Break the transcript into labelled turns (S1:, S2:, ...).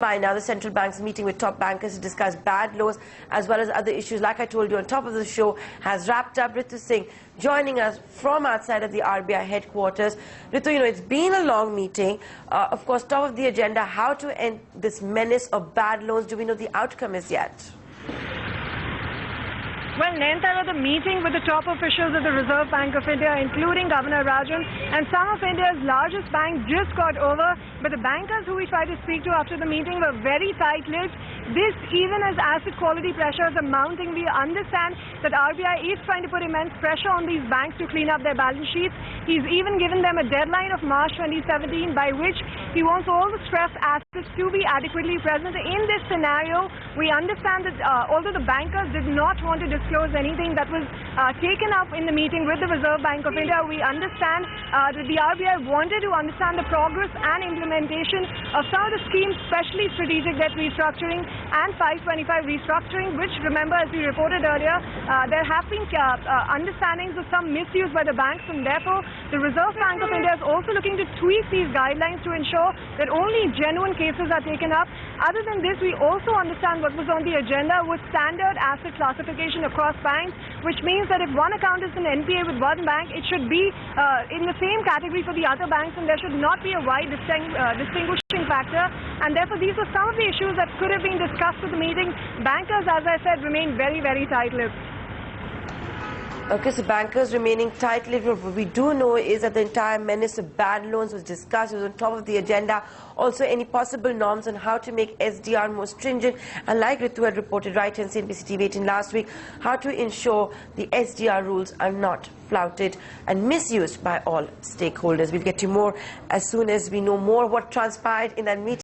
S1: RBI, now the central bank's meeting with top bankers to discuss bad loans as well as other issues. Like I told you on top of the show, has wrapped up. Ritu Singh joining us from outside of the RBI headquarters. Ritu, you know, it's been a long meeting. Of course, top of the agenda, how to end this menace of bad loans. Do we know the outcome is yet?
S2: Well, Nayantara, the meeting with the top officials of the Reserve Bank of India, including Governor Rajan and some of India's largest banks, just got over. But the bankers who we tried to speak to after the meeting were very tight-lipped. This, even as asset quality pressures are mounting, we understand that RBI is trying to put immense pressure on these banks to clean up their balance sheets. He's even given them a deadline of March 2017 by which he wants all the stressed assets to be adequately present. In this scenario, we understand that although the bankers did not want to disclose anything that was taken up in the meeting with the Reserve Bank of India, we understand that the RBI wanted to understand the progress and implementation of some of the schemes, especially strategic debt restructuring and 525 restructuring, which, remember, as we reported earlier, there have been understandings of some misuse by the banks, and therefore the Reserve Bank of India is also looking to tweak these guidelines to ensure that only genuine cases are taken up. Other than this, we also understand what was on the agenda was standard asset classification across banks, which means that if one account is an NPA with one bank, it should be in the same category for the other banks, and there should not be a wide distinguishing factor. And therefore, these were some of the issues that could have been discussed at the meeting. Bankers, as I said, remain very, very tight-lipped.
S1: Okay, so bankers remaining tight-lipped. What we do know is that the entire menace of bad loans was discussed. It was on top of the agenda. Also, any possible norms on how to make SDR more stringent. And like Ritu had reported right on CNBC TV 18 last week, how to ensure the SDR rules are not flouted and misused by all stakeholders. We'll get to more as soon as we know more what transpired in that meeting.